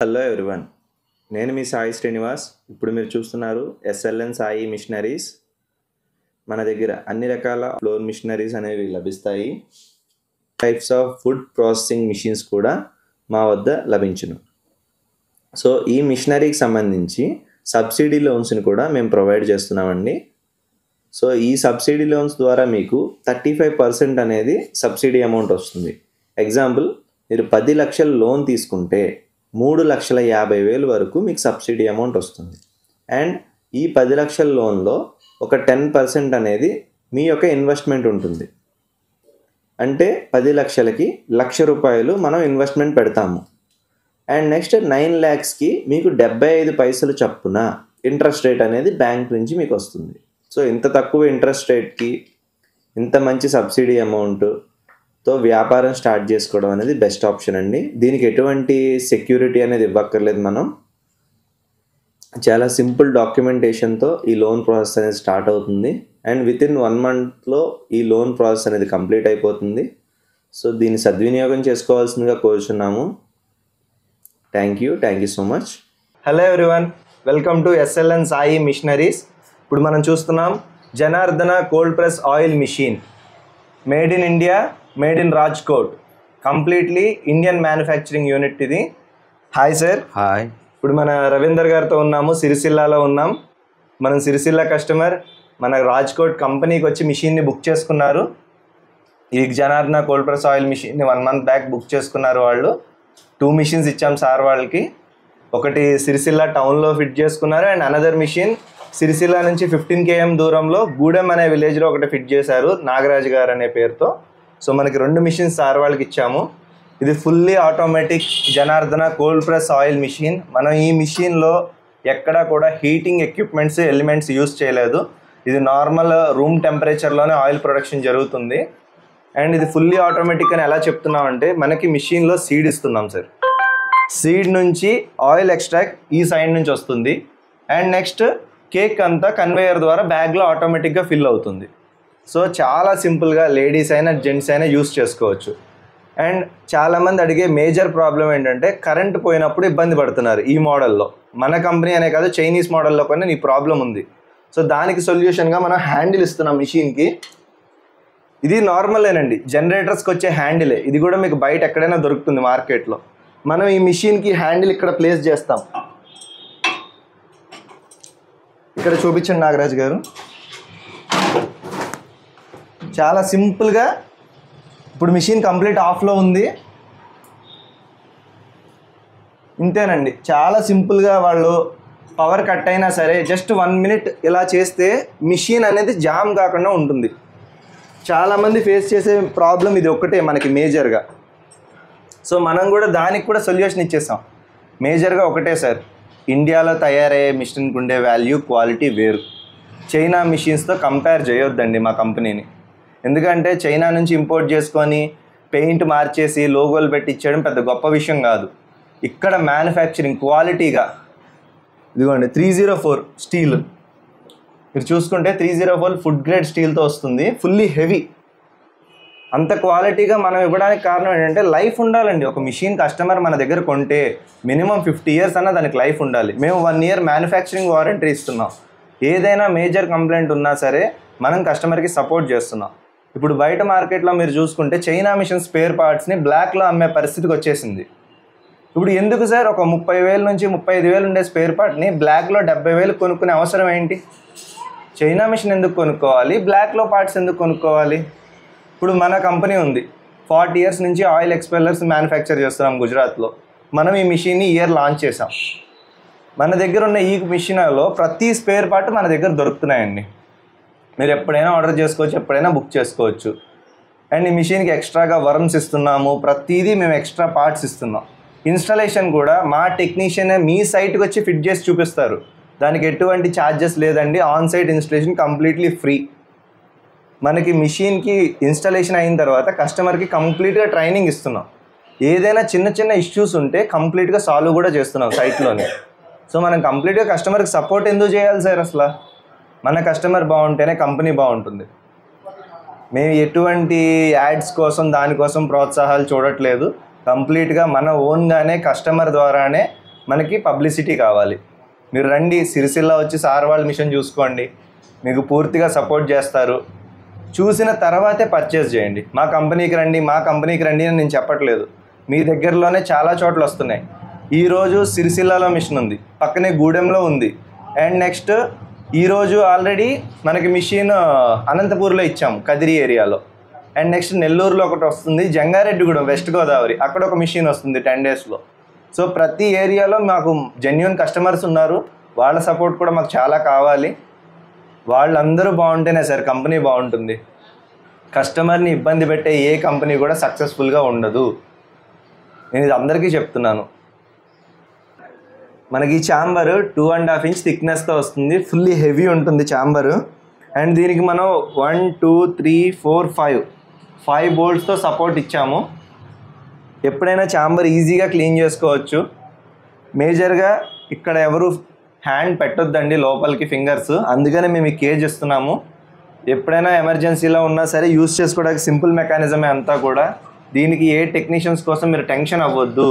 Hello everyone, నేను మీ సాయి శ్రీనివాస్. ఇప్పుడు మీరు చూస్తున్నారు ఎస్ఎల్ఎన్ సాయి మిషనరీస్. మన దగ్గర అన్ని రకాల ఫ్లోర్ మిషనరీస్ అనేవి లభిస్తాయి. Types of food processing machines కూడా మా వద్ద లభించును. సో ఈ మిషనరీకి సంబంధించి సబ్సిడీ లోన్స్ని కూడా మేము ప్రొవైడ్ చేస్తున్నామండి. సో ఈ సబ్సిడీ లోన్స్ ద్వారా మీకు 35% అనేది సబ్సిడీ అమౌంట్ వస్తుంది. ఎగ్జాంపుల్, మీరు 10 లక్షల లోన్ తీసుకుంటే 3,50,000 వరకు మీకు సబ్సిడీ అమౌంట్ వస్తుంది. అండ్ ఈ 10 లక్షల లోన్లో ఒక 10% అనేది మీ యొక్క ఇన్వెస్ట్మెంట్ ఉంటుంది. అంటే 10 లక్షలకి ₹1,00,000 మనం ఇన్వెస్ట్మెంట్ పెడతాము. అండ్ నెక్స్ట్ 9 lakhsకి మీకు 75 పైసలు చప్పున ఇంట్రెస్ట్ రేట్ అనేది బ్యాంక్ నుంచి మీకు వస్తుంది. సో ఇంత తక్కువ ఇంట్రెస్ట్ రేట్కి ఇంత మంచి సబ్సిడీ అమౌంట్తో వ్యాపారం స్టార్ట్ చేసుకోవడం అనేది బెస్ట్ ఆప్షన్ అండి. దీనికి ఎటువంటి సెక్యూరిటీ అనేది ఇవ్వక్కర్లేదు. మనం చాలా సింపుల్ డాక్యుమెంటేషన్తో ఈ లోన్ ప్రాసెస్ అనేది స్టార్ట్ అవుతుంది. అండ్ వితిన్ 1 monthలో ఈ లోన్ ప్రాసెస్ అనేది కంప్లీట్ అయిపోతుంది. సో దీన్ని సద్వినియోగం చేసుకోవాల్సిందిగా కోరుచున్నాము. Thank you so much. Hello everyone, welcome to SLN Sai machineries. ఇప్పుడు మనం చూస్తున్నాం Janardhana cold press oil machine, made in India, made in Rajkot, completely Indian manufacturing unit ఇది. Hi sir. హాయ్. ఇప్పుడు మన రవీందర్ గారితో ఉన్నాము, సిరిసిల్లాలో ఉన్నాం. మనం సిరిసిల్ల కస్టమర్ మన రాజ్కోట్ కంపెనీకి వచ్చి మిషన్ని బుక్ చేసుకున్నారు. ఈ జనార్దన కోల్డ్ ప్రెస్ ఆయిల్ మిషన్ని 1 month బ్యాక్ బుక్ చేసుకున్నారు. వాళ్ళు 2 machines ఇచ్చాం సార్ వాళ్ళకి. ఒకటి సిరిసిల్ల టౌన్లో ఫిట్ చేసుకున్నారు అండ్ అనదర్ మిషన్ సిరిసిల్ల నుంచి 15 km దూరంలో గూడెం అనే విలేజ్లో ఒకటి ఫిట్ చేశారు, నాగరాజు గారు అనే పేరుతో. సో మనకి 2 machines సార్ వాళ్ళకి ఇచ్చాము. ఇది fully automatic Janardhana cold press oil machine. మనం ఈ మిషన్లో ఎక్కడా కూడా హీటింగ్ ఎక్విప్మెంట్స్ ఎలిమెంట్స్ యూస్ చేయలేదు. ఇది నార్మల్ రూమ్ టెంపరేచర్లోనే ఆయిల్ ప్రొడక్షన్ జరుగుతుంది. అండ్ ఇది ఫుల్లీ ఆటోమేటిక్ అని ఎలా చెప్తున్నామంటే, మనకి మిషన్లో సీడ్ ఇస్తున్నాం సార్. సీడ్ నుంచి ఆయిల్ ఎక్స్ట్రాక్ట్ ఈ సైడ్ నుంచి వస్తుంది. అండ్ నెక్స్ట్ కేక్ అంతా కన్వేయర్ ద్వారా బ్యాగ్లో ఆటోమేటిక్గా ఫిల్ అవుతుంది. సో చాలా సింపుల్గా లేడీస్ అయినా జెంట్స్ అయినా యూస్ చేసుకోవచ్చు. అండ్ చాలామంది అడిగే మేజర్ ప్రాబ్లం ఏంటంటే, కరెంట్ పోయినప్పుడు ఇబ్బంది పడుతున్నారు. ఈ మోడల్లో మన కంపెనీ అనే కాదు, చైనీస్ మోడల్లో కూడా ఈ ప్రాబ్లం ఉంది. సో దానికి సొల్యూషన్గా మనం హ్యాండిల్ ఇస్తున్నాం మిషన్కి. ఇది నార్మలేనండి, జనరేటర్స్కి వచ్చే హ్యాండిలే. ఇది కూడా మీకు బయట ఎక్కడైనా దొరుకుతుంది మార్కెట్లో. మనం ఈ మిషన్కి హ్యాండిల్ ఇక్కడ ప్లేస్ చేస్తాం. ఇక్కడ చూపించండి నాగరాజు గారు. చాలా సింపుల్గా ఇప్పుడు మిషన్ కంప్లీట్ ఆఫ్లో ఉంది. ఇంతేనండి, చాలా సింపుల్గా వాళ్ళు పవర్ కట్ అయినా సరే జస్ట్ 1 minute ఇలా చేస్తే మిషన్ అనేది జామ్ కాకుండా ఉంటుంది. చాలామంది ఫేస్ చేసే ప్రాబ్లం ఇది ఒక్కటే మనకి మేజర్గా. సో మనం కూడా దానికి కూడా సొల్యూషన్ ఇచ్చేసాం. మేజర్గా ఒకటే సార్, ఇండియాలో తయారయ్యే మిషన్కి ఉండే వాల్యూ క్వాలిటీ వేరు. చైనా మిషన్స్తో కంపేర్ చేయొద్దండి మా కంపెనీని. ఎందుకంటే చైనా నుంచి ఇంపోర్ట్ చేసుకొని పెయింట్ మార్చేసి లోగోలు పెట్టి ఇచ్చేయడం పెద్ద గొప్ప విషయం కాదు. ఇక్కడ మ్యానుఫ్యాక్చరింగ్ క్వాలిటీగా, ఇదిగోండి 304 స్టీల్, మీరు చూసుకుంటే 304 ఫుడ్ గ్రేడ్ స్టీల్తో వస్తుంది, ఫుల్లీ హెవీ. అంత క్వాలిటీగా మనం ఇవ్వడానికి కారణం ఏంటంటే, లైఫ్ ఉండాలండి. ఒక మిషన్ కస్టమర్ మన దగ్గర కొంటే మినిమం 50 years అన్న దానికి లైఫ్ ఉండాలి. మేము 1 year మ్యానుఫ్యాక్చరింగ్ వారంటీ ఇస్తున్నాం. ఏదైనా మేజర్ కంప్లైంట్ ఉన్నా సరే మనం కస్టమర్కి సపోర్ట్ చేస్తున్నాం. ఇప్పుడు బయట మార్కెట్లో మీరు చూసుకుంటే చైనా మిషన్ స్పేర్ పార్ట్స్ని బ్లాక్లో అమ్మే పరిస్థితికి వచ్చేసింది. ఇప్పుడు ఎందుకు సార్ ఒక 30,000 నుంచి 35,000 ఉండే స్పేర్ పార్ట్ని బ్లాక్లో 70,000 కొనుక్కునే అవసరం ఏంటి? చైనా మిషన్ ఎందుకు కొనుక్కోవాలి, బ్లాక్లో పార్ట్స్ ఎందుకు కొనుక్కోవాలి? ఇప్పుడు మన కంపెనీ ఉంది, 40 years నుంచి ఆయిల్ ఎక్స్పెల్లర్స్ మ్యానుఫ్యాక్చర్ చేస్తున్నాం గుజరాత్లో. మనం ఈ మిషన్ని ఇయర్ లాంచ్ చేసాం. మన దగ్గర ఉన్న ఈ మిషన్లో ప్రతి స్పేర్ పార్ట్ మన దగ్గర దొరుకుతున్నాయండి. మీరు ఎప్పుడైనా ఆర్డర్ చేసుకోవచ్చు, ఎప్పుడైనా బుక్ చేసుకోవచ్చు. అండ్ ఈ మిషన్కి ఎక్స్ట్రాగా వర్మ్స్ ఇస్తున్నాము, ప్రతిదీ మేము ఎక్స్ట్రా పార్ట్స్ ఇస్తున్నాం. ఇన్స్టాలేషన్ కూడా మా టెక్నీషియనే మీ సైట్కి వచ్చి ఫిట్ చేసి చూపిస్తారు. దానికి ఎటువంటి ఛార్జెస్ లేదండి. On site installation completely free. మనకి మిషన్కి ఇన్స్టాలేషన్ అయిన తర్వాత కస్టమర్కి కంప్లీట్గా ట్రైనింగ్ ఇస్తున్నాం. ఏదైనా చిన్న చిన్న ఇష్యూస్ ఉంటే కంప్లీట్గా సాల్వ్ కూడా చేస్తున్నాం సైట్లోనే. సో మనం కంప్లీట్గా కస్టమర్కి సపోర్ట్ ఎందుకు చేయాలి సార్? అసలు మన కస్టమర్ బాగుంటేనే కంపెనీ బాగుంటుంది. మేము ఎటువంటి యాడ్స్ కోసం దానికోసం ప్రోత్సాహాలు చూడట్లేదు. కంప్లీట్గా మన ఓన్గానే కస్టమర్ ద్వారానే మనకి పబ్లిసిటీ కావాలి. మీరు రండి, సిరిసిల్ల వచ్చి సార్ వాళ్ళ మిషన్ చూసుకోండి, మీకు పూర్తిగా సపోర్ట్ చేస్తారు. చూసిన తర్వాతే పర్చేస్ చేయండి. మా కంపెనీకి రండి అని నేను చెప్పట్లేదు. మీ దగ్గరలోనే చాలా చోట్ల వస్తున్నాయి. ఈరోజు సిరిసిల్లలో మిషన్ ఉంది, పక్కనే గూడెంలో ఉంది, అండ్ నెక్స్ట్ ఈరోజు ఆల్రెడీ మనకి మిషన్ అనంతపూర్లో ఇచ్చాము, కదిరి ఏరియాలో. అండ్ నెక్స్ట్ నెల్లూరులో ఒకటి వస్తుంది, జంగారెడ్డిగూడెం వెస్ట్ గోదావరి, అక్కడ ఒక మిషన్ వస్తుంది 10 డేస్లో. సో ప్రతి ఏరియాలో మాకు జెన్యూన్ కస్టమర్స్ ఉన్నారు. వాళ్ళ సపోర్ట్ కూడా మాకు చాలా కావాలి. వాళ్ళందరూ బాగుంటేనే సార్ కంపెనీ బాగుంటుంది. కస్టమర్ని ఇబ్బంది పెట్టే ఏ కంపెనీ కూడా సక్సెస్ఫుల్గా ఉండదు. నేను ఇది అందరికీ చెప్తున్నాను. మనకి ఛాంబర్ 2.5 ఇంచ్ థిక్నెస్తో వస్తుంది, ఫుల్లీ హెవీ ఉంటుంది ఛాంబరు. అండ్ దీనికి మనం 1 2 3 4 5 బోల్ట్స్తో సపోర్ట్ ఇచ్చాము. ఎప్పుడైనా ఛాంబర్ ఈజీగా క్లీన్ చేసుకోవచ్చు. మేజర్గా ఇక్కడ ఎవరు హ్యాండ్ పెట్టొద్దండి లోపలికి, ఫింగర్స్, అందుకనే మేము ఈ కేజ్ ఇస్తున్నాము. ఎప్పుడైనా ఎమర్జెన్సీలో ఉన్నా సరే యూస్ చేసుకోవడానికి సింపుల్ మెకానిజమే అంతా కూడా. దీనికి ఏ టెక్నీషియన్స్ కోసం మీరు టెన్షన్ అవ్వద్దు.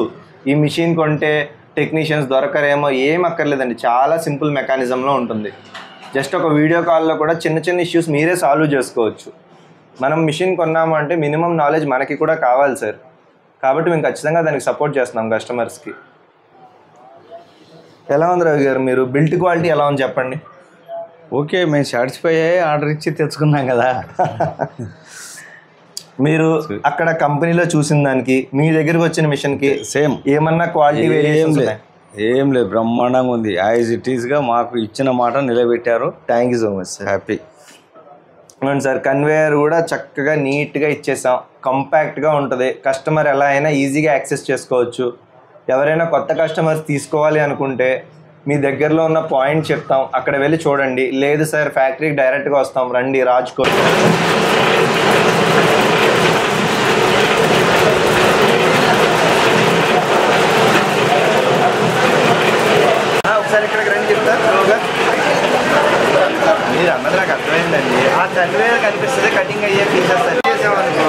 ఈ మిషన్ కొంటే టెక్నీషియన్స్ దొరకరేమో, ఏం అక్కర్లేదండి, చాలా సింపుల్ మెకానిజంలో ఉంటుంది. జస్ట్ ఒక వీడియో కాల్లో కూడా చిన్న చిన్న ఇష్యూస్ మీరే సాల్వ్ చేసుకోవచ్చు. మనం మిషన్ కొన్నాము అంటే మినిమం నాలెడ్జ్ మనకి కూడా కావాలి సార్. కాబట్టి మేము ఖచ్చితంగా దానికి సపోర్ట్ చేస్తున్నాం కస్టమర్స్కి. ఎలా ఉంది రవి గారు, మీరు బిల్ట్ క్వాలిటీ ఎలా ఉంది చెప్పండి. ఓకే, మేము సాటిస్ఫై అయ్యి ఆర్డర్ ఇచ్చి తెచ్చుకున్నాం కదా. మీరు అక్కడ కంపెనీలో చూసిన దానికి మీ దగ్గరకు వచ్చిన మిషన్కి సేమ్ ఏమన్నా క్వాలిటీ ఏం లేదు, బ్రహ్మాండంగా ఉంది. యాజ్ ఇట్ ఈస్గా మాకు ఇచ్చిన మాట నిలబెట్టారు. Thank you so much sir. Happy. అవును సార్, కన్వేయర్ కూడా చక్కగా నీట్గా ఇచ్చేసాం, కాంపాక్ట్గా ఉంటుంది. కస్టమర్ ఎలా అయినా ఈజీగా యాక్సెస్ చేసుకోవచ్చు. ఎవరైనా కొత్త కస్టమర్స్ తీసుకోవాలి అనుకుంటే మీ దగ్గరలో ఉన్న పాయింట్ చెప్తాం, అక్కడ వెళ్ళి చూడండి. లేదు సార్ ఫ్యాక్టరీకి డైరెక్ట్గా వస్తాం, రండి రాజ్కోట్. ఒకసారి ఇక్కడికి రండి చెప్తారు స్లోగా. మీరు అన్నది నాకు అర్థమైందండి. ఆ కన్వేయర్ కనిపిస్తుంది, కటింగ్ అయ్యే ఫీచర్స్ అన్నీ చేసామనుకో.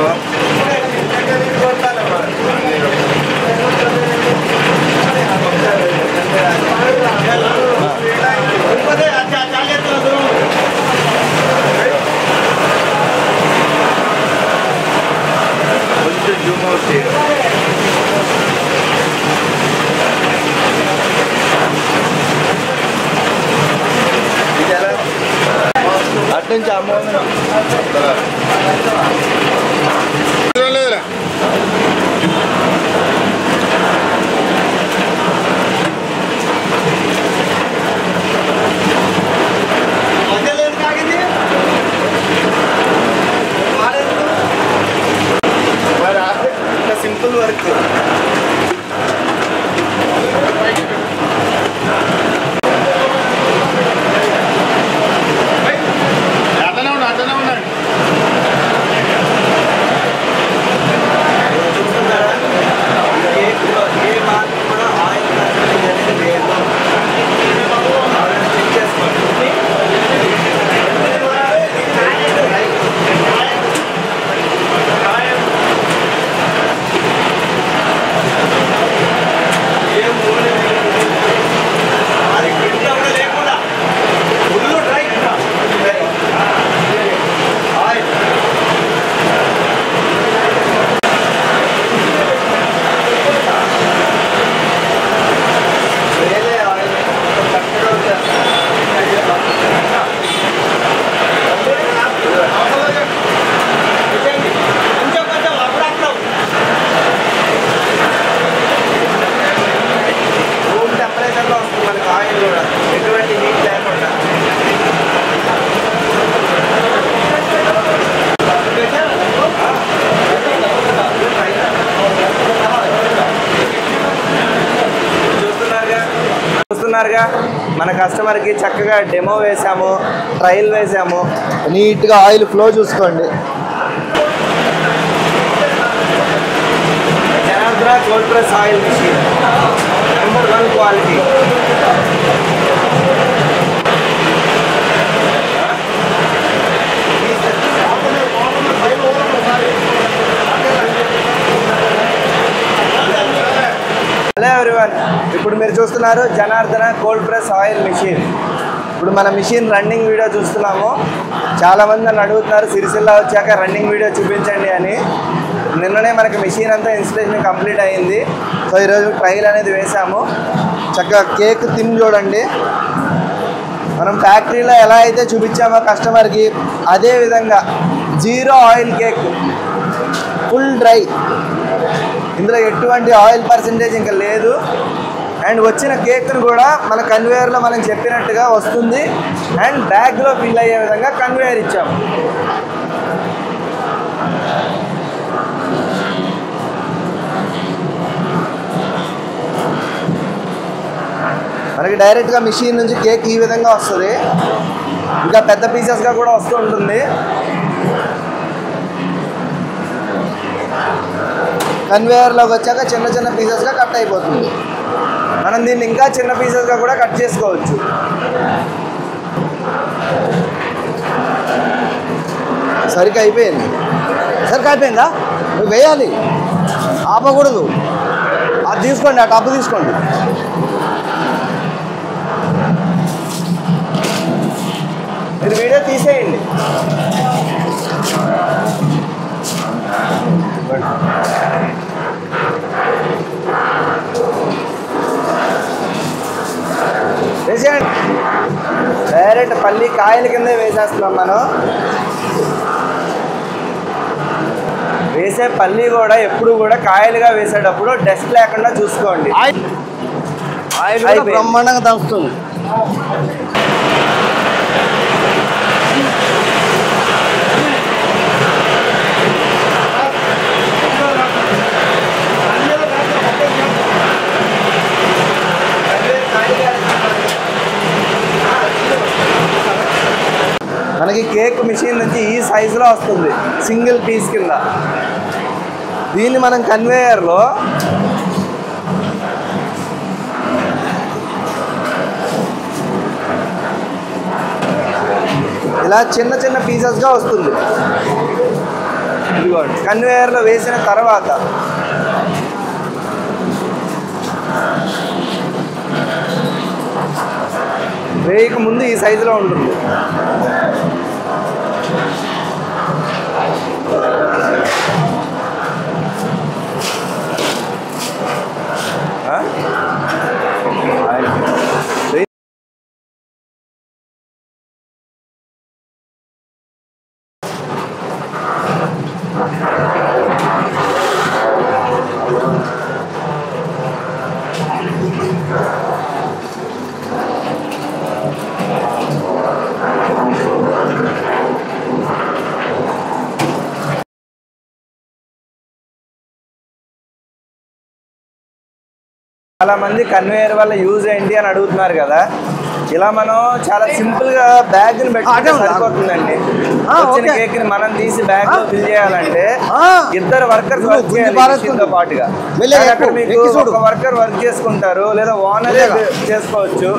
కొంచెం జూమ్ అవుట్ చేయాలి. అట్నుంచి అమ్మ సింపుల్ వర్క్. చూస్తున్నారుగా, మన కస్టమర్కి చక్కగా డెమో వేసాము, ట్రయల్ వేసాము. నీట్గా ఆయిల్ ఫ్లో చూసుకోండి. Janardhana cold press oil machine, number 1 quality. Hello everyone, ఇప్పుడు మీరు చూస్తున్న చూస్తున్నారు Janardhana cold press oil machine. ఇప్పుడు మన మిషన్ రన్నింగ్ వీడియో చూస్తున్నాము. చాలామంది నన్ను అడుగుతున్నారు సిరిసిల్ల వచ్చాక రన్నింగ్ వీడియో చూపించండి అని. నిన్ననే మనకి మిషన్ అంతా ఇన్స్టలేషన్ కంప్లీట్ అయ్యింది. సో ఈరోజు ట్రైల్ అనేది వేసాము. చక్కగా కేక్ తిని చూడండి. మనం ఫ్యాక్టరీలో ఎలా అయితే చూపించామో కస్టమర్కి అదే విధంగా 0 ఆయిల్ కేక్, ఫుల్ డ్రై, ఇందులో ఎటువంటి ఆయిల్ పర్సెంటేజ్ ఇంకా లేదు. అండ్ వచ్చిన కేక్ను కూడా మన కన్వేయర్లో మనం చెప్పినట్టుగా వస్తుంది. అండ్ బ్యాగ్లో ఫిల్ అయ్యే విధంగా కన్వేయర్ ఇచ్చాము. మనకి డైరెక్ట్గా మిషన్ నుంచి కేక్ ఈ విధంగా వస్తుంది. ఇంకా పెద్ద పీసెస్గా కూడా వస్తూ ఉంటుంది. కన్వేయర్లోకి వచ్చాక చిన్న చిన్న పీసెస్గా కట్ అయిపోతుంది. మనం దీన్ని ఇంకా చిన్న పీసెస్గా కూడా కట్ చేసుకోవచ్చు. సరిగ్గా అయిపోయింది. సరిగ్గా అయిపోయిందా? నువ్వు వేయాలి, ఆపకూడదు. అది తీసుకోండి, ఆ టబ్బు తీసుకోండి. మీరు వీడియో తీసేయండి. వేసేయండి. డైరెక్ట్ పల్లి కాయల కిందే వేసేస్తున్నాం మనం. వేసే పల్లి కూడా ఎప్పుడు కూడా కాయలుగా వేసేటప్పుడు డస్ట్ లేకుండా చూసుకోండి. ఆయిల్ బ్రహ్మాండంగా దంచుతుంది. మనకి కేక్ మిషన్ నుంచి ఈ సైజులో వస్తుంది, సింగిల్ పీస్ కింద. దీన్ని మనం కన్వేయర్లో ఇలా చిన్న చిన్న పీసెస్గా వస్తుంది. ఇదిగోండి, కన్వేయర్లో వేసిన తర్వాత వేయక ముందు ఈ సైజులో ఉంటుంది. చాలా మంది కన్వేయర్ వల్ల యూజ్ ఏంటి అని అడుగుతున్నారు కదా. ఇలా మనం చాలా సింపుల్ గా బ్యాగ్ ని పెట్టుకుంటే సరిపోతుందండి. వచ్చిన కేక్ ని మనం తీసి బ్యాగ్ లో ఫిల్ చేయాలంటే ఇద్దరు వర్కర్స్ వర్క్ చేయాలి పాటుగా. అక్కడ మీకు ఒక వర్కర్ వర్క్ చేసుకుంటారు, లేదా ఓనర్ చేసుకోవచ్చు.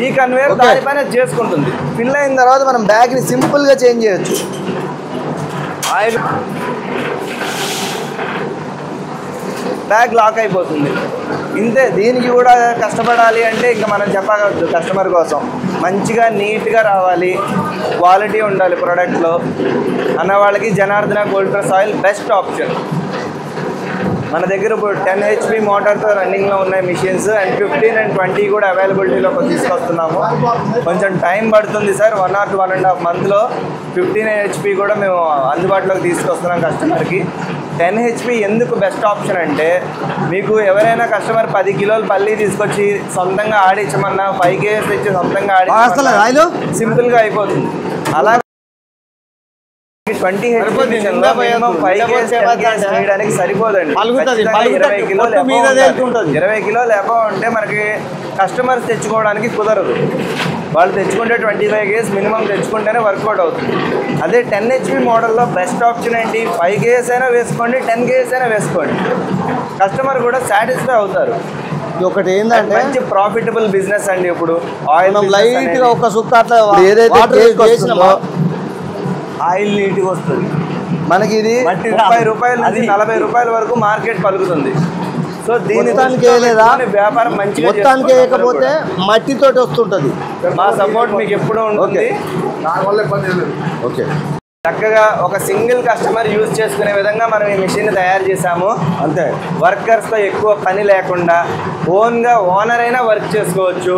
ఈ కన్వేయర్ దానిపైన చేసుకుంటుంది. ఫిల్ అయిన తర్వాత మనం బ్యాగ్ ని సింపుల్ గా చేంజ్ చేయొచ్చు. ఆయిల్ బ్యాగ్ లాక్ అయిపోతుంది. ఇంతే. దీనికి కూడా కష్టపడాలి అంటే ఇంకా మనం చెప్పగలదు. కస్టమర్ కోసం మంచిగా నీట్గా రావాలి, క్వాలిటీ ఉండాలి ప్రోడక్ట్లో అన్న వాళ్ళకి Janardhana cold press oil best option. మన దగ్గర ఇప్పుడు 10 HP మోటార్తో రన్నింగ్లో ఉన్నాయి మిషన్స్. అండ్ 15 and 20 కూడా అవైలబిలిటీలోకి తీసుకొస్తున్నాము. కొంచెం టైం పడుతుంది సార్, 1 or 1.5 monthలో 15 HP కూడా మేము అందుబాటులోకి తీసుకొస్తున్నాం కస్టమర్కి. 10 HP ఎందుకు బెస్ట్ ఆప్షన్ అంటే, మీకు ఎవరైనా కస్టమర్ 10 కిలోలు పల్లి తీసుకొచ్చి సొంతంగా ఆడించమన్నా 5 kgs తెచ్చి సొంతంగా ఆడించమన్నా సింపుల్గా అయిపోతుంది. అలా 20 HP మిషన్లో 5 kgs చేయడానికి సరిపోదండి. 20 కిలోలు అబౌవ్ అంటే మనకి కస్టమర్స్ తెచ్చుకోవడానికి కుదరదు. వాళ్ళు తెచ్చుకుంటే 25 kgs మినిమం తెచ్చుకుంటేనే వర్కౌట్ అవుతుంది. అదే 10 HP మోడల్లో బెస్ట్ ఆప్షన్ ఏంటి, 5 kgs అయినా వేసుకోండి, 10 kgs అయినా వేసుకోండి. కస్టమర్ కూడా సాటిస్ఫై అవుతారు. ఒకటి ఏంటంటే మంచి ప్రాఫిటబుల్ బిజినెస్ అండి. ఇప్పుడు ఆయిల్ లైట్గా ఒక సుక్క అట్లా ఏదైతే ఆయిల్ నీట్గా వస్తుంది మనకి. ఇది 30 రూపాయల నుంచి 40 రూపాయల వరకు మార్కెట్ పలుకుతుంది. సో మొత్తానికి వేయలేదా? వ్యాపారం మంచిగా మొత్తానికి వేయకపోతే మట్టితోటి వస్తుంటది. మా సపోర్ట్ మీకు ఎప్పుడూ ఉంటుంది. ఓకే, చక్కగా ఒక సింగిల్ కస్టమర్ యూజ్ చేసుకునే విధంగా మనం ఈ మిషన్ తయారు చేసాము. అంతే. వర్కర్స్తో ఎక్కువ పని లేకుండా ఓన్గా ఓనర్ అయినా వర్క్ చేసుకోవచ్చు.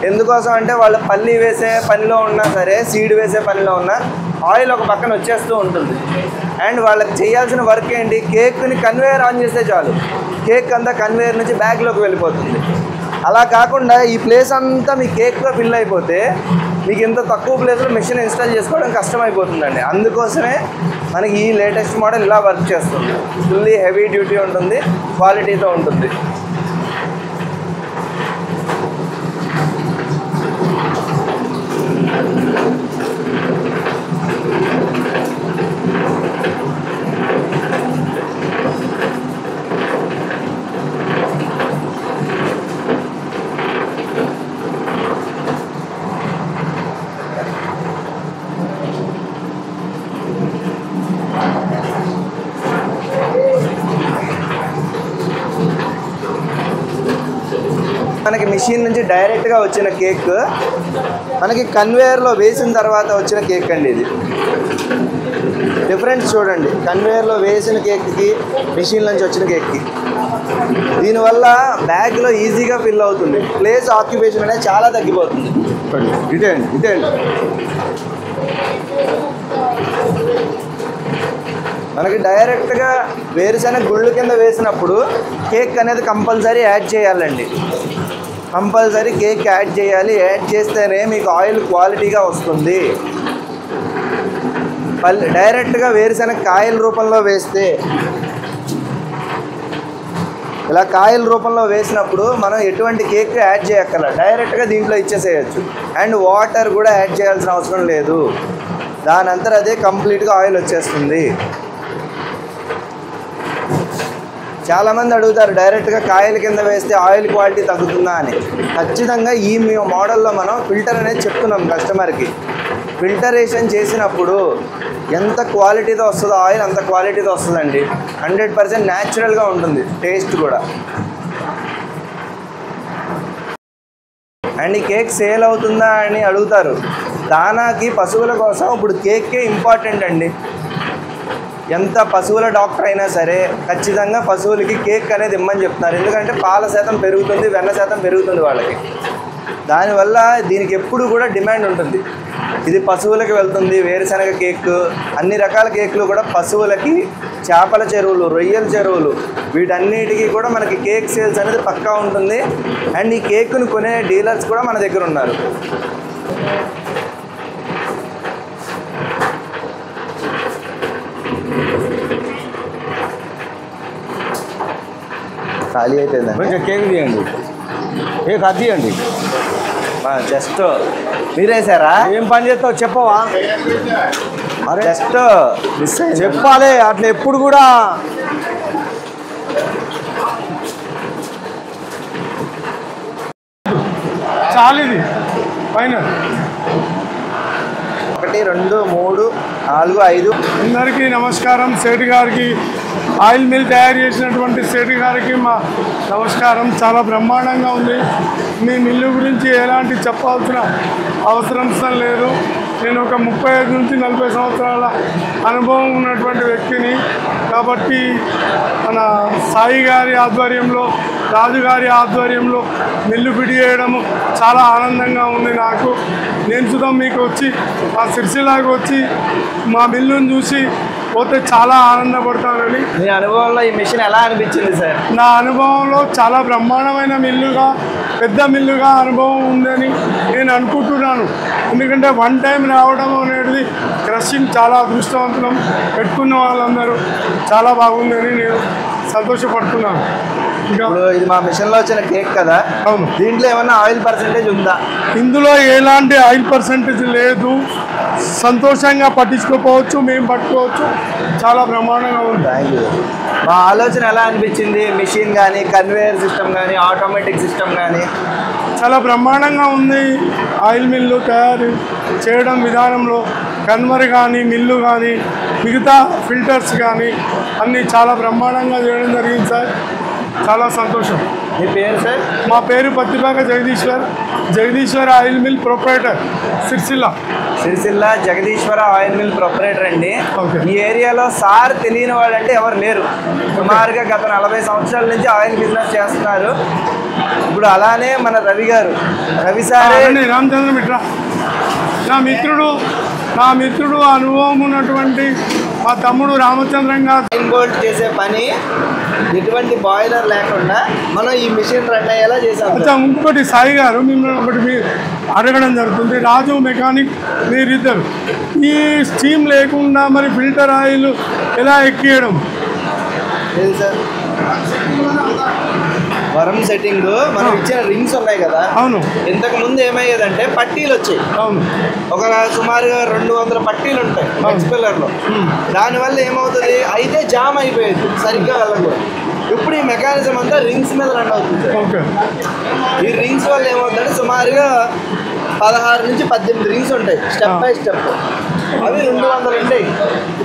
ఎందుకోసం అంటే వాళ్ళు పల్లి వేసే పనిలో ఉన్నా సరే, సీడ్ వేసే పనిలో ఉన్నా ఆయిల్ ఒక పక్కన వచ్చేస్తూ ఉంటుంది. అండ్ వాళ్ళకి చేయాల్సిన వర్క్ ఏంటి, కేక్ని కన్వేయర్ ఆన్ చేస్తే చాలు, కేక్ అంతా కన్వేయర్ నుంచి బ్యాగ్లోకి వెళ్ళిపోతుంది. అలా కాకుండా ఈ ప్లేస్ అంతా మీ కేక్లో ఫిల్ అయిపోతే మీకు ఇంత తక్కువ ప్లేస్లో మిషన్ ఇన్స్టాల్ చేసుకోవడం కష్టమైపోతుందండి. అందుకోసమే మనకి ఈ లేటెస్ట్ మోడల్ ఇలా వర్క్ చేస్తుంది. ఫుల్లీ హెవీ డ్యూటీ ఉంటుంది, క్వాలిటీతో ఉంటుంది. మనకి మిషన్ నుంచి డైరెక్ట్గా వచ్చిన కేక్ మనకి కన్వేయర్లో వేసిన తర్వాత వచ్చిన కేక్ అండి. ఇది డిఫరెన్స్ చూడండి, కన్వేయర్లో వేసిన కేక్కి మిషన్ నుంచి వచ్చిన కేక్కి. దీనివల్ల బ్యాగ్లో ఈజీగా ఫిల్ అవుతుంది, ప్లేస్ ఆక్యుపేషన్ అనేది చాలా తగ్గిపోతుంది. ఇదే అండి, ఇదే అండి. మనకి డైరెక్ట్గా వేరుశనగ గుళ్ళు కింద వేసినప్పుడు కేక్ అనేది కంపల్సరీ యాడ్ చేయాలండి. కంపల్సరీ కేక్ యాడ్ చేయాలి. యాడ్ చేస్తేనే మీకు ఆయిల్ క్వాలిటీగా వస్తుంది. డైరెక్ట్గా వేరుశనగ కాయల రూపంలో వేస్తే, ఇలా కాయల రూపంలో వేసినప్పుడు మనం ఎటువంటి కేక్ యాడ్ చేయక్కర్ల, డైరెక్ట్గా దీంట్లో ఇచ్చేసేయచ్చు. అండ్ వాటర్ కూడా యాడ్ చేయాల్సిన అవసరం లేదు, దాని అంతా అదే కంప్లీట్గా ఆయిల్ వచ్చేస్తుంది. చాలామంది అడుగుతారు డైరెక్ట్గా కాయల కింద వేస్తే ఆయిల్ క్వాలిటీ తగ్గుతుందా అని. ఖచ్చితంగా ఈ మోడల్లో మనం ఫిల్టర్ అనేది చెప్తున్నాం కస్టమర్కి. ఫిల్టరేషన్ చేసినప్పుడు ఎంత క్వాలిటీతో వస్తుందో ఆయిల్ అంత క్వాలిటీతో వస్తుందండి. 100% న్యాచురల్గా ఉంటుంది, టేస్ట్ కూడా. అండ్ ఈ కేక్ సేల్ అవుతుందా అని అడుగుతారు. దానాకి పశువుల కోసం ఇప్పుడు కేకే ఇంపార్టెంట్ అండి. ఎంత పశువుల డాక్టర్ అయినా సరే ఖచ్చితంగా పశువులకి కేక్ అనేది ఇమ్మని చెప్తున్నారు. ఎందుకంటే పాల శాతం పెరుగుతుంది, వెన్న శాతం పెరుగుతుంది వాళ్ళకి. దానివల్ల దీనికి ఎప్పుడు కూడా డిమాండ్ ఉంటుంది. ఇది పశువులకి వెళ్తుంది. వేరుశనగ కేక్, అన్ని రకాల కేకులు కూడా పశువులకి, చేపల చెరువులు, రొయ్యల చెరువులు, వీటన్నిటికీ కూడా మనకి కేక్ సేల్స్ అనేది పక్కా ఉంటుంది. అండ్ ఈ కేక్ను కొనే డీలర్స్ కూడా మన దగ్గర ఉన్నారు. ఖాళీ అయిపోయిందండి. కొంచెం కేక్ తీయండి, కేక్ అది తీయండి. జస్ట్ మీరేసారా? ఏం పని చేస్తావు చెప్పవా? అరే జస్ట్ మిస్ అయింది. చెప్పాలి అట్లా ఎప్పుడు కూడా. చాలిది పైన 1 2 3 4 5. అందరికీ నమస్కారం. సేటు గారికి, ఆయిల్ మిల్ తయారు చేసినటువంటి సేటు గారికి మా నమస్కారం. చాలా బ్రహ్మాండంగా ఉంది. మీ మిల్లు గురించి ఎలాంటి చెప్పాల్సిన అవసరం లేదు. నేను ఒక 35 నుంచి 40 సంవత్సరాల అనుభవం ఉన్నటువంటి వ్యక్తిని. కాబట్టి మన సాయి గారి ఆధ్వర్యంలో, రాజు గారి ఆధ్వర్యంలో మిల్లు ఫిడి చేయడము చాలా ఆనందంగా ఉంది నాకు. నేను సుధా మీకు వచ్చి మా సిరిసిల్లాకు వచ్చి మా మిల్లును చూసి పోతే చాలా ఆనందపడతానని. మీ అనుభవంలో ఈ మిషన్ ఎలా అనిపించింది సార్? నా అనుభవంలో చాలా బ్రహ్మాండమైన మిల్లుగా, పెద్ద మిల్లుగా అనుభవం ఉందని నేను అనుకుంటున్నాను. ఎందుకంటే వన్ టైం రావడం అనేది క్రషింగ్ చాలా అదృష్టవంతులం. పెట్టుకున్న వాళ్ళందరూ చాలా బాగుందని నేను సంతోషపడుతున్నాను. ఇంకా ఇప్పుడు ఇది మా మిషన్లో వచ్చిన కేక్ కదా, అవును, దీంట్లో ఏమన్నా ఆయిల్ పర్సెంటేజ్ ఉందా? ఇందులో ఎలాంటి ఆయిల్ పర్సెంటేజ్ లేదు. సంతోషంగా పట్టించుకోవచ్చు, మేము పట్టుకోవచ్చు. చాలా బ్రహ్మాండంగా ఉంది. Thank you. మా ఆలోచన ఎలా అనిపించింది? మిషన్ కానీ, కన్వేయర్ సిస్టమ్ కానీ, ఆటోమేటిక్ సిస్టమ్ కానీ చాలా బ్రహ్మాండంగా ఉంది. ఆయిల్ మిల్లు తయారు చేయడం విధానంలో కన్వర్ కానీ, మిల్లు కానీ, మిగతా ఫిల్టర్స్ కానీ అన్నీ చాలా బ్రహ్మాండంగా చేయడం జరిగింది సార్. చాలా సంతోషం. మీ పేరు సార్? మా పేరు పత్తిపాక జగదీశ్వర ఆయిల్ మిల్ ప్రొపరేటర్ సిరిసిల్ల. జగదీశ్వర ఆయిల్ మిల్ ప్రొపరేటర్ అండి. Okay. ఈ ఏరియాలో సార్ తెలియని వాళ్ళు అంటే ఎవరు లేరు. సుమారుగా గత 40 సంవత్సరాల నుంచి ఆయిల్ బిజినెస్ చేస్తున్నారు. ఇప్పుడు అలానే మన రవి సార్ రామచంద్ర మిట్రా నా మిత్రుడు అనుభవం ఉన్నటువంటి మా తమ్ముడు రామచంద్రంగా బోల్ట్ చేసే పని ఎటువంటి బాయిలర్ లేకుండా మనం ఈ మిషన్ రన్ అయ్యేలా చేసాం. ఇంకొకటి సాయి గారు మిమ్మల్ని ఒకటి అడగడం జరుగుతుంది. రాజు మెకానిక్ మీరిద్దరు ఈ స్టీమ్ లేకుండా మరి ఫిల్టర్ ఆయిల్ ఎలా ఎక్కియడం? సార్ వరం సెట్టింగ్ మనం ఇచ్చిన రింగ్స్ ఉన్నాయి కదా. అవును. ఇంతకు ముందు ఏమయ్యేదంటే పట్టీలు వచ్చాయి. అవును. ఒక సుమారుగా 200 పట్టీలు ఉంటాయి ఎక్స్పెల్లర్లో. దానివల్ల ఏమవుతుంది అయితే జామ్ అయిపోయేది, సరిగ్గా వెళ్ళకూడదు. ఇప్పుడు ఈ మెకానిజం అంతా రింగ్స్ మీద రన్ అవుతుంది. ఓకే. ఈ రింగ్స్ వల్ల ఏమవుతుందంటే సుమారుగా 16 నుంచి 18 రింగ్స్ ఉంటాయి స్టెప్ బై స్టెప్. అవి 200 ఉంటాయి.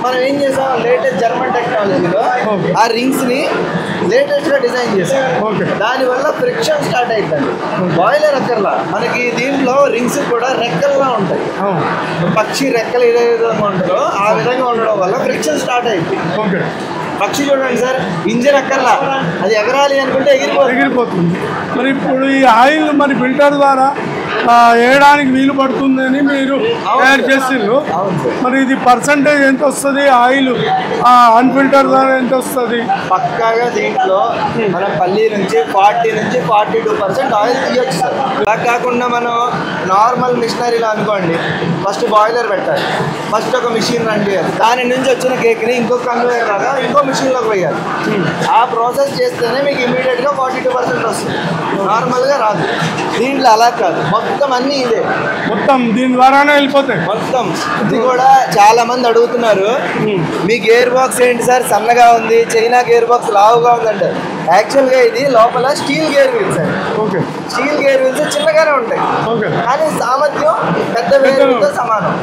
మనం ఏం చేసాం, లేటెస్ట్ జర్మన్ టెక్నాలజీలో ఆ రింగ్స్ని లేటెస్ట్గా డిజైన్ చేసాం. దానివల్ల ఫ్రిక్షన్ స్టార్ట్ అవుతుంది. బాయిలర్ అక్కర్లా, మనకి దీంట్లో రింగ్స్ కూడా రెక్కలుగా ఉంటాయి. పక్షి రెక్కలు ఏ విధంగా ఉంటుందో ఆ విధంగా ఉండడం వల్ల ఫ్రిక్షన్ స్టార్ట్ అవుతుంది. పక్షి చూడండి సార్, ఇంజిన్ అక్కర్లా, అది ఎగరాలి అనుకుంటే ఎగిరిపోతుంది. మరి ఇప్పుడు ఈ ఆయిల్ మరి ఫిల్టర్ ద్వారా వేయడానికి వీలు పడుతుందని మీరు తయారు చేసిండ్రు. మరి ఇది పర్సంటేజ్ ఎంత వస్తుంది ఆయిల్ అన్ఫిల్టర్ ద్వారా ఎంత వస్తుంది? పక్కాగా దీంట్లో మనం పల్లి నుంచి 40 నుంచి 42% ఆయిల్ తీయచ్చు సార్. అలా కాకుండా మనం నార్మల్ మిషనరీలో అనుకోండి, ఫస్ట్ బాయిలర్ పెట్టాలి, ఫస్ట్ ఒక మిషన్ రన్ చేయాలి, దాని నుంచి వచ్చిన కేక్ని ఇంకొక కన్వేయర్ లాగా ఇంకో మిషన్లోకి వేయాలి. ఆ ప్రాసెస్ చేస్తేనే మీకు ఇమీడియట్గా 42% వస్తుంది, నార్మల్గా రాదు. దీంట్లో అలా కాదు, మొత్తం అన్నీ ఇదే, మొత్తం దీని ద్వారానే వెళ్ళిపోతాయి మొత్తం. ఇది కూడా చాలా మంది అడుగుతున్నారు, మీ గేర్ బాక్స్ ఏంటి సార్ సన్నగా ఉంది, చైనా గేర్ బాక్స్ లావుగా ఉందంటారు. యాక్చువల్గా ఇది లోపల స్టీల్ గేర్ వీల్స్ అండి. ఓకే. స్టీల్ గేర్ వీల్స్ చిన్నగానే ఉంటాయి, కానీ సామర్థ్యం పెద్ద గేర్ వీల్తో సమానం.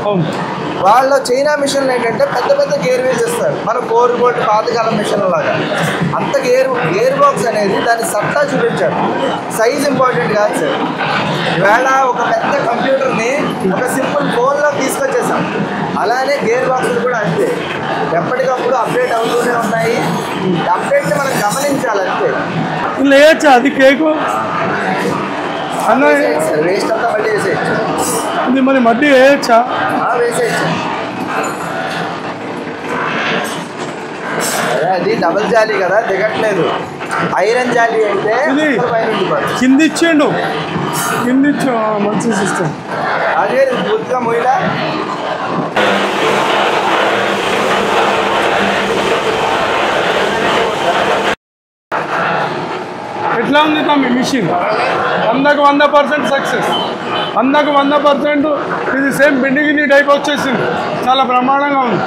వాళ్ళ చైనా మిషన్లు ఏంటంటే పెద్ద పెద్ద గేర్ వీల్స్ ఇస్తారు, మన 4 బోల్ట్ పాతకాలం మిషన్ లాగా. అంత గేర్ బాక్స్ అనేది దాని సత్తా చూపించారు, సైజ్ ఇంపార్టెంట్ కాదు సార్. ఇవాళ ఒక పెద్ద కంప్యూటర్ని ఒక సింపుల్ ఫోన్లో తీసుకొచ్చేసాం, అలానే గేర్ బాక్సులు కూడా అంతే, ఎప్పటికప్పుడు అప్డేట్ అవుతూనే ఉన్నాయి. అప్డేట్ని మనం గమనించాలి అంతే. లేచా అది కేకు అన్న వేస్ట్ అంతా మళ్ళీ వేసేయచ్చు. ఇది మరి మళ్ళీ వేయచ్చా? వేసేయచ్చు. అది డబల్ జాలీ కదా, దిగట్లేదు. ఐరన్ జాలీ అయితే కింద ఇచ్చిండు, మంచి సిస్టమ్. అదే పూర్తిగా మొయిలా. ఎట్లా ఉంది తమ్మి మిషన్? 100% సక్సెస్, 100% ఇది సేమ్ పిండిగిన్ని టైప్ వచ్చేసింది, చాలా బ్రహ్మాండంగా ఉంది.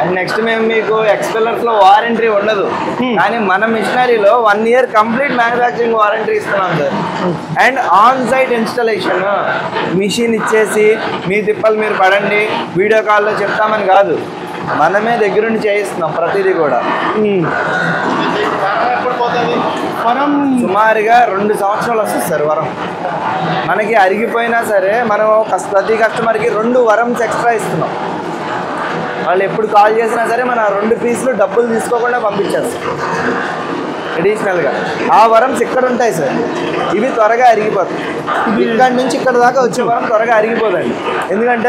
అండ్ నెక్స్ట్ మేము మీకు ఎక్స్పెల్లర్స్లో వారంటీ ఉండదు, కానీ మన మిషనరీలో 1 year కంప్లీట్ మ్యానుఫ్యాక్చరింగ్ వారంటీ ఇస్తున్నాం sir. And on site installation, machine ఇచ్చేసి మీ తిప్పలు మీరు పడండి వీడియో కాల్లో చెప్తామని కాదు, మనమే దగ్గరుండి చేయిస్తున్నాం ప్రతిదీ కూడా. వరం సుమారుగా 2 సంవత్సరాలు వస్తుంది సార్ వరం. మనకి అరిగిపోయినా సరే మనం ప్రతి కస్టమర్కి 2 వరమ్స్ ఎక్స్ట్రా ఇస్తున్నాం. వాళ్ళు ఎప్పుడు కాల్ చేసినా సరే మన 2 పీసులు డబ్బులు తీసుకోకుండా పంపించేస్తాం అడిషనల్గా. ఆ వరమ్స్ ఇక్కడ ఉంటాయి సార్, ఇవి త్వరగా అరిగిపోతాయి. ఇక్కడ నుంచి ఇక్కడ దాకా వచ్చే వరం త్వరగా అరిగిపోదండి, ఎందుకంటే